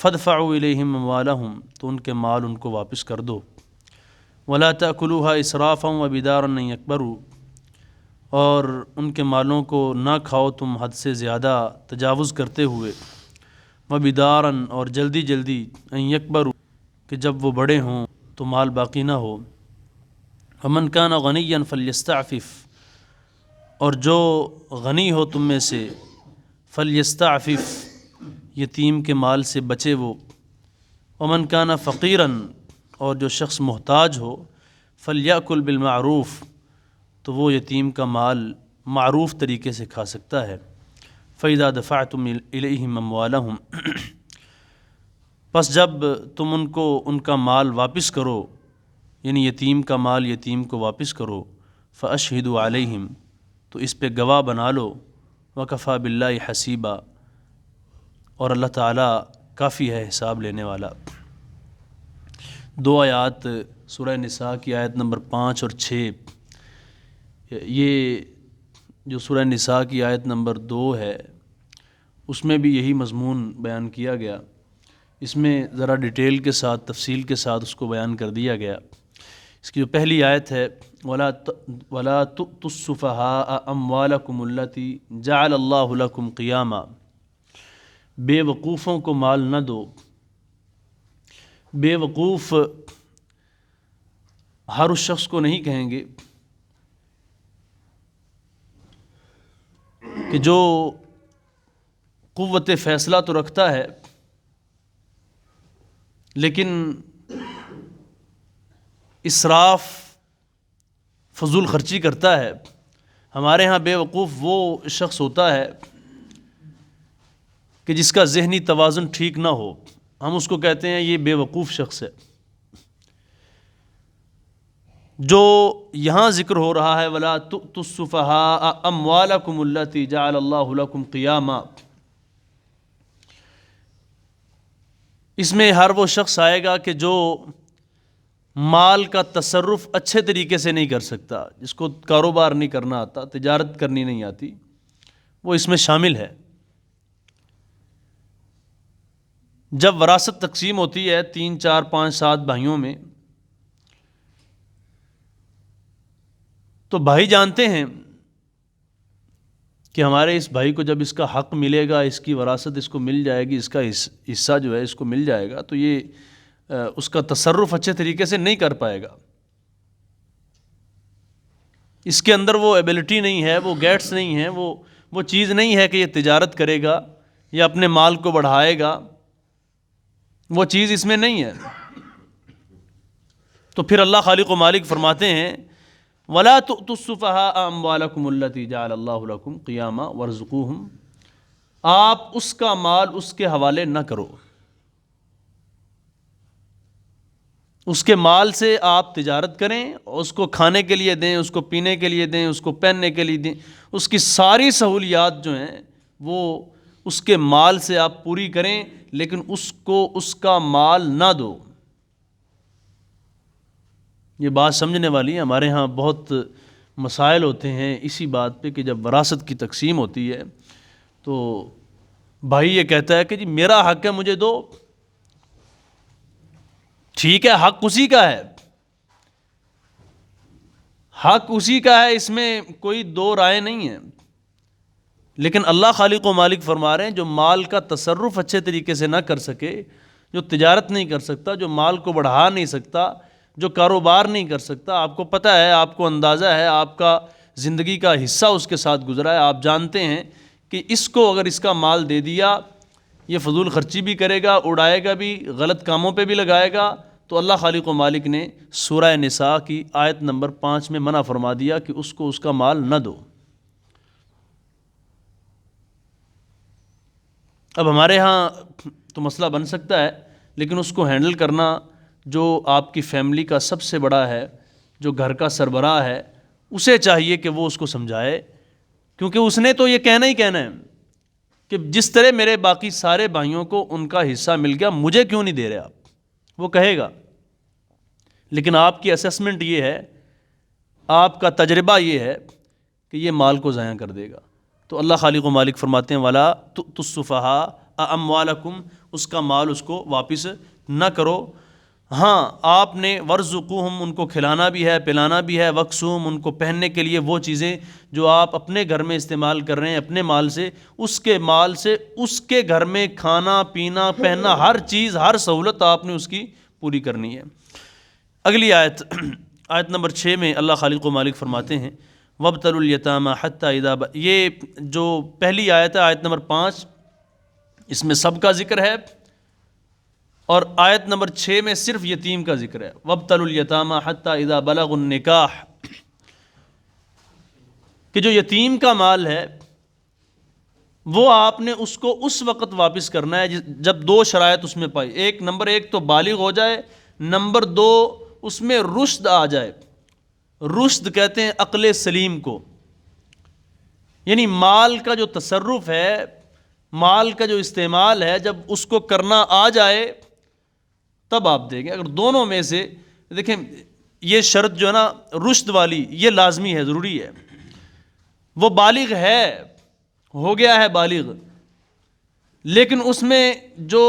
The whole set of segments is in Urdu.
فادفعوا الیہم اموالہم، تو ان کے مال ان کو واپس کر دو، ولا تأکلوها اسرافا وبدارا ان یکبروا، اور ان کے مالوں کو نہ کھاؤ تم حد سے زیادہ تجاوز کرتے ہوئے، وبدارا، اور جلدی جلدی، ان یکبروا، کہ جب وہ بڑے ہوں تو مال باقی نہ ہو، ومن کان غنیا فلیستعفف، اور جو غنی ہو تم میں سے، فلیستعفف، یتیم کے مال سے بچے وہ، ومن کان فقیرا، اور جو شخص محتاج ہو، فلیأکل بالمعروف، تو وہ یتیم کا مال معروف طریقے سے کھا سکتا ہے، فإذا دفعتم الیہم اموالہم، پس جب تم ان کو ان کا مال واپس کرو، یعنی یتیم کا مال یتیم کو واپس کرو، فأشہدوا علیہم، تو اس پہ گواہ بنا لو، وکفیٰ باللہ حسیبا، اور اللہ تعالیٰ کافی ہے حساب لینے والا۔ دو آیات سورہ نساء کی آیت نمبر 5 اور 6، یہ جو سورہ نساء کی آیت نمبر 2 ہے اس میں بھی یہی مضمون بیان کیا گیا، اس میں ذرا ڈیٹیل کے ساتھ تفصیل کے ساتھ اس کو بیان کر دیا گیا۔ اس کی جو پہلی آیت ہے، وَلَا تُؤْتُوا السُّفَهَاءَ أَمْوَالَكُمُ الَّتِي جَعَلَ اللَّهُ لَكُمْ قِيَامًا، بے وقوفوں کو مال نہ دو۔ بے وقوف ہر اس شخص کو نہیں کہیں گے کہ جو قوت فیصلہ تو رکھتا ہے لیکن اسراف فضول خرچی کرتا ہے۔ ہمارے ہاں بے وقوف وہ شخص ہوتا ہے کہ جس کا ذہنی توازن ٹھیک نہ ہو، ہم اس کو کہتے ہیں یہ بے وقوف شخص ہے۔ جو یہاں ذکر ہو رہا ہے وَلَا تُؤْتُوا السُّفَهَاءَ أَمْوَالَكُمُ الَّتِي جَعَلَ اللَّهُ لَكُمْ قِيَامًا، اس میں ہر وہ شخص آئے گا کہ جو مال کا تصرف اچھے طریقے سے نہیں کر سکتا، جس کو کاروبار نہیں کرنا آتا، تجارت کرنی نہیں آتی، وہ اس میں شامل ہے۔ جب وراثت تقسیم ہوتی ہے 3 4 5 7 بھائیوں میں، تو بھائی جانتے ہیں کہ ہمارے اس بھائی کو جب اس کا حق ملے گا، اس کی وراثت اس کو مل جائے گی، اس کا حصہ جو ہے اس کو مل جائے گا، تو یہ اس کا تصرف اچھے طریقے سے نہیں کر پائے گا، اس کے اندر وہ ایبلٹی نہیں ہے، وہ گیٹس نہیں ہے، وہ چیز نہیں ہے کہ یہ تجارت کرے گا یا اپنے مال کو بڑھائے گا، وہ چیز اس میں نہیں ہے۔ تو پھر اللہ خالق و مالک فرماتے ہیں وَلَا تُؤْتُوا السُّفَهَاءَ أَمْوَالَكُمُ الَّتِي جَعَلَ اللَّهُ لَكُمْ قِيَامًا وَارْزُقُوهُمْ، آپ اس کا مال اس کے حوالے نہ کرو، اس کے مال سے آپ تجارت کریں، اس کو کھانے کے لیے دیں، اس کو پینے کے لیے دیں، اس کو پہننے کے لیے دیں، اس کی ساری سہولیات جو ہیں وہ اس کے مال سے آپ پوری کریں، لیکن اس کو اس کا مال نہ دو۔ یہ بات سمجھنے والی ہے، ہمارے ہاں بہت مسائل ہوتے ہیں اسی بات پہ کہ جب وراثت کی تقسیم ہوتی ہے تو بھائی یہ کہتا ہے کہ جی میرا حق ہے مجھے دو، ٹھیک ہے حق اسی کا ہے، حق اسی کا ہے، اس میں کوئی دو رائے نہیں ہے، لیکن اللہ خالق و مالک فرما رہے ہیں جو مال کا تصرف اچھے طریقے سے نہ کر سکے، جو تجارت نہیں کر سکتا، جو مال کو بڑھا نہیں سکتا، جو کاروبار نہیں کر سکتا، آپ کو پتہ ہے، آپ کو اندازہ ہے، آپ کا زندگی کا حصہ اس کے ساتھ گزرا ہے، آپ جانتے ہیں کہ اس کو اگر اس کا مال دے دیا یہ فضول خرچی بھی کرے گا، اڑائے گا بھی، غلط کاموں پہ بھی لگائے گا، تو اللہ خالق و مالک نے سورہ نساء کی آیت نمبر 5 میں منع فرما دیا کہ اس کو اس کا مال نہ دو۔ اب ہمارے ہاں تو مسئلہ بن سکتا ہے، لیکن اس کو ہینڈل کرنا جو آپ کی فیملی کا سب سے بڑا ہے، جو گھر کا سربراہ ہے، اسے چاہیے کہ وہ اس کو سمجھائے، کیونکہ اس نے تو یہ کہنا ہی کہنا ہے کہ جس طرح میرے باقی سارے بھائیوں کو ان کا حصہ مل گیا، مجھے کیوں نہیں دے رہے آپ، وہ کہے گا، لیکن آپ کی اسیسمنٹ یہ ہے، آپ کا تجربہ یہ ہے کہ یہ مال کو ضائع کر دے گا۔ تو اللہ خالق و مالک فرماتے ہیں وَلَا تُؤْتُوا السُّفَهَاءَ اموالکم، اس کا مال اس کو واپس نہ کرو۔ ہاں آپ نے ورزقوہم، ان کو کھلانا بھی ہے پلانا بھی ہے، وکسوہم، ان کو پہننے کے لیے وہ چیزیں جو آپ اپنے گھر میں استعمال کر رہے ہیں اپنے مال سے، اس کے مال سے اس کے گھر میں کھانا پینا پہننا ہر چیز ہر سہولت آپ نے اس کی پوری کرنی ہے۔ اگلی آیت آیت نمبر 6 میں اللہ خالق و مالک فرماتے ہیں وابتلوا الیتامی حتی اذا یہ جو پہلی آیت ہے آیت نمبر 5، اس میں سب کا ذکر ہے، اور آیت نمبر 6 میں صرف یتیم کا ذکر ہے۔ وابتلوا الیتامی حتی اذا بلغوا النکاح، کہ جو یتیم کا مال ہے وہ آپ نے اس کو اس وقت واپس کرنا ہے جب دو شرائط اس میں پائی، نمبر ایک تو بالغ ہو جائے، نمبر 2 اس میں رشد آ جائے۔ رشد کہتے ہیں عقل سلیم کو، یعنی مال کا جو تصرف ہے، مال کا جو استعمال ہے، جب اس کو کرنا آ جائے تب آپ دیں گے۔ اگر دونوں میں سے دیکھیں یہ شرط جو ہے نا رشد والی، یہ لازمی ہے، ضروری ہے۔ وہ بالغ ہے، ہو گیا ہے بالغ، لیکن اس میں جو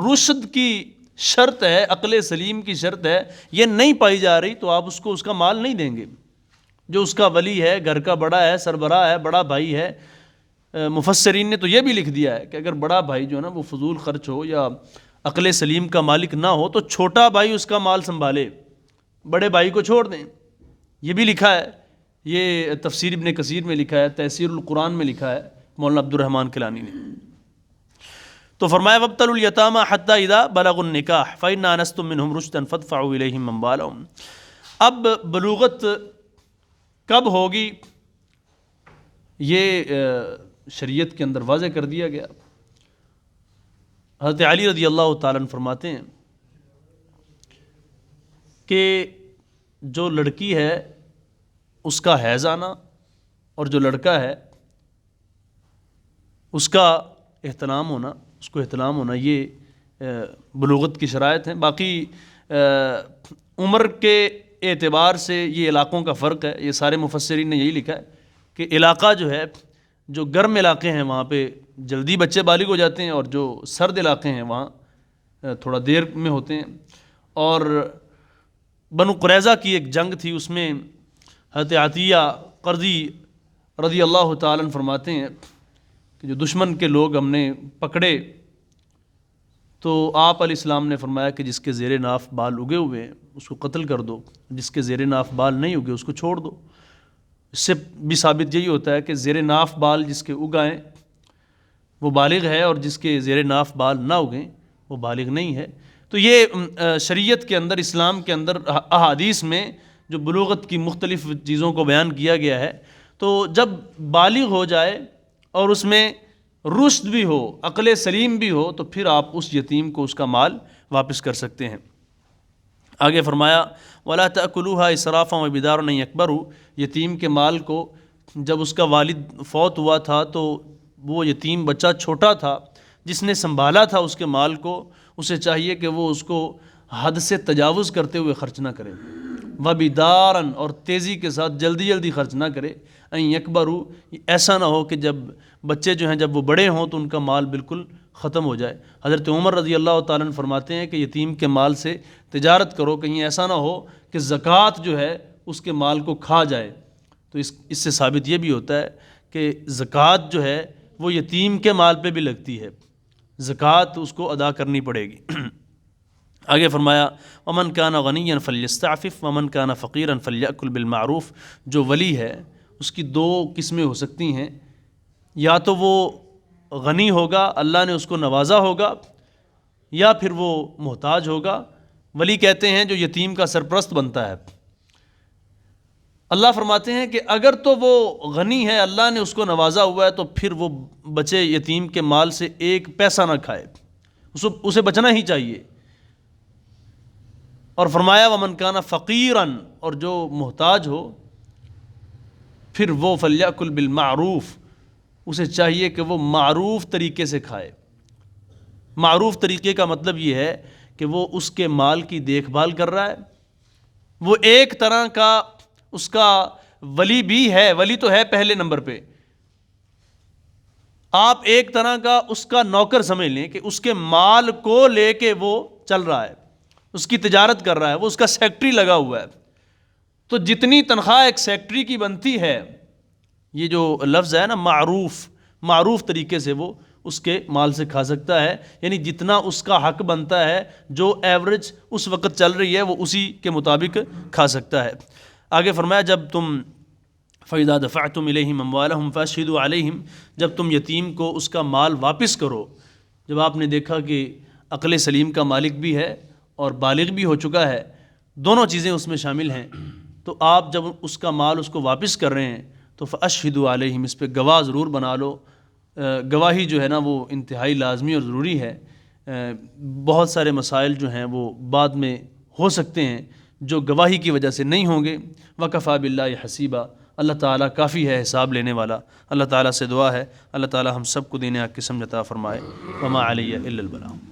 رشد کی شرط ہے، عقل سلیم کی شرط ہے، یہ نہیں پائی جا رہی تو آپ اس کو اس کا مال نہیں دیں گے۔ جو اس کا ولی ہے، گھر کا بڑا ہے، سربراہ ہے، بڑا بھائی ہے، مفسرین نے تو یہ بھی لکھ دیا ہے کہ اگر بڑا بھائی جو ہے نا وہ فضول خرچ ہو یا عقل سلیم کا مالک نہ ہو تو چھوٹا بھائی اس کا مال سنبھالے، بڑے بھائی کو چھوڑ دیں۔ یہ بھی لکھا ہے، یہ تفسیر ابن کثیر میں لکھا ہے، تفسیر القرآن میں لکھا ہے مولانا عبد الرحمن کیلانی نے۔ تو فرمایا وابتلوا الیتامی حتی اذا بلغوا النکاح فإن آنستم منہم رشدا فادفعوا الیہم اموالہم۔ اب بلوغت کب ہوگی یہ شریعت کے اندر واضح کر دیا گیا۔ حضرت علی رضی اللہ تعالیٰ عنہ فرماتے ہیں کہ جو لڑکی ہے اس کا حیض آنا اور جو لڑکا ہے اس کا احتلام ہونا، اس کو احتلام ہونا، یہ بلوغت کی شرائط ہیں۔ باقی عمر کے اعتبار سے یہ علاقوں کا فرق ہے، یہ سارے مفسرین نے یہی لکھا ہے کہ علاقہ جو ہے، جو گرم علاقے ہیں وہاں پہ جلدی بچے بالغ ہو جاتے ہیں، اور جو سرد علاقے ہیں وہاں تھوڑا دیر میں ہوتے ہیں۔ اور بنو قریظہ کی ایک جنگ تھی، اس میں حضرت عطیہ قرظی رضی اللہ تعالیٰ عنہ فرماتے ہیں کہ جو دشمن کے لوگ ہم نے پکڑے تو آپ علیہ السلام نے فرمایا کہ جس کے زیر ناف بال اگے ہوئے ہیں اس کو قتل کر دو، جس کے زیر ناف بال نہیں اگے اس کو چھوڑ دو۔ اس سے بھی ثابت یہی ہوتا ہے کہ زیر ناف بال جس کے اگائیں وہ بالغ ہے، اور جس کے زیر ناف بال نہ اگیں وہ بالغ نہیں ہے۔ تو یہ شریعت کے اندر، اسلام کے اندر احادیث میں جو بلوغت کی مختلف چیزوں کو بیان کیا گیا ہے، تو جب بالغ ہو جائے اور اس میں رشد بھی ہو، عقل سلیم بھی ہو، تو پھر آپ اس یتیم کو اس کا مال واپس کر سکتے ہیں۔ آگے فرمایا وَلَا تَأْكُلُوهَا إِسْرَافًا وَبِدَارًا أَن يَكْبَرُوا، یتیم کے مال کو جب اس کا والد فوت ہوا تھا تو وہ یتیم بچہ چھوٹا تھا، جس نے سنبھالا تھا اس کے مال کو، اسے چاہیے کہ وہ اس کو حد سے تجاوز کرتے ہوئے خرچ نہ کرے، وَبِدَارًا، اور تیزی کے ساتھ جلدی جلدی خرچ نہ کرے، أَن يَكْبَرُوا، ایسا نہ ہو کہ جب بچے جو ہیں جب وہ بڑے ہوں تو ان کا مال بالکل ختم ہو جائے۔ حضرت عمر رضی اللہ تعالیٰ عنہ فرماتے ہیں کہ یتیم کے مال سے تجارت کرو، کہیں ایسا نہ ہو کہ زکوٰۃ جو ہے اس کے مال کو کھا جائے۔ تو اس سے ثابت یہ بھی ہوتا ہے کہ زکوٰۃ جو ہے وہ یتیم کے مال پہ بھی لگتی ہے، زکوٰۃ اس کو ادا کرنی پڑے گی۔ آگے فرمایا وَمَنْ كَانَ غَنِيًّا فَلْيَسْتَعْفِفْ وَمَنْ كَانَ فَقِيرًا فَلْيَأْكُلْ بِالْمَعْرُوفِ۔ جو ولی ہے اس کی دو قسمیں ہو سکتی ہیں، یا تو وہ غنی ہوگا، اللہ نے اس کو نوازا ہوگا، یا پھر وہ محتاج ہوگا۔ ولی کہتے ہیں جو یتیم کا سرپرست بنتا ہے۔ اللہ فرماتے ہیں کہ اگر تو وہ غنی ہے، اللہ نے اس کو نوازا ہوا ہے، تو پھر وہ بچے یتیم کے مال سے ایک پیسہ نہ کھائے، اسے بچنا ہی چاہیے۔ اور فرمایا وَمَنْ كَانَ فَقِيرًا، اور جو محتاج ہو پھر وہ فَلْيَأْكُلْ بِالْمَعْرُوفِ، اسے چاہیے کہ وہ معروف طریقے سے کھائے۔ معروف طریقے کا مطلب یہ ہے کہ وہ اس کے مال کی دیکھ بھال کر رہا ہے، وہ ایک طرح کا اس کا ولی بھی ہے، ولی تو ہے پہلے نمبر پہ، آپ ایک طرح کا اس کا نوکر سمجھ لیں کہ اس کے مال کو لے کے وہ چل رہا ہے، اس کی تجارت کر رہا ہے، وہ اس کا سیکٹری لگا ہوا ہے. تو جتنی تنخواہ ایک سیکٹری کی بنتی ہے، یہ جو لفظ ہے نا معروف طریقے سے وہ اس کے مال سے کھا سکتا ہے، یعنی جتنا اس کا حق بنتا ہے، جو ایوریج اس وقت چل رہی ہے وہ اسی کے مطابق کھا سکتا ہے. آگے فرمایا جب تم فَإِذَا دَفَعْتُمْ إِلَيْهِمْ أَمْوَالَهُمْ فَأَشْهِدُوا عَلَيْهِمْ، جب تم یتیم کو اس کا مال واپس کرو، جب آپ نے دیکھا کہ عقل سلیم کا مالک بھی ہے اور بالغ بھی ہو چکا ہے، دونوں چیزیں اس میں شامل ہیں، تو آپ جب اس کا مال اس کو واپس کر رہے ہیں تو فَأَشْهِدُوا عَلَيْهِمْ، اس پہ گواہ ضرور بنا لو. گواہی جو ہے نا وہ انتہائی لازمی اور ضروری ہے. بہت سارے مسائل جو ہیں وہ بعد میں ہو سکتے ہیں جو گواہی کی وجہ سے نہیں ہوں گے. وَكَفَى بِاللَّهِ حَسِيبًا، اللہ تعالیٰ کافی ہے حساب لینے والا. اللہ تعالیٰ سے دعا ہے اللہ تعالیٰ ہم سب کو دین حق کی سمجھ عطا فرمائے. وَمَا عَلَيَّ إِلَّا الْبَلَاغُ.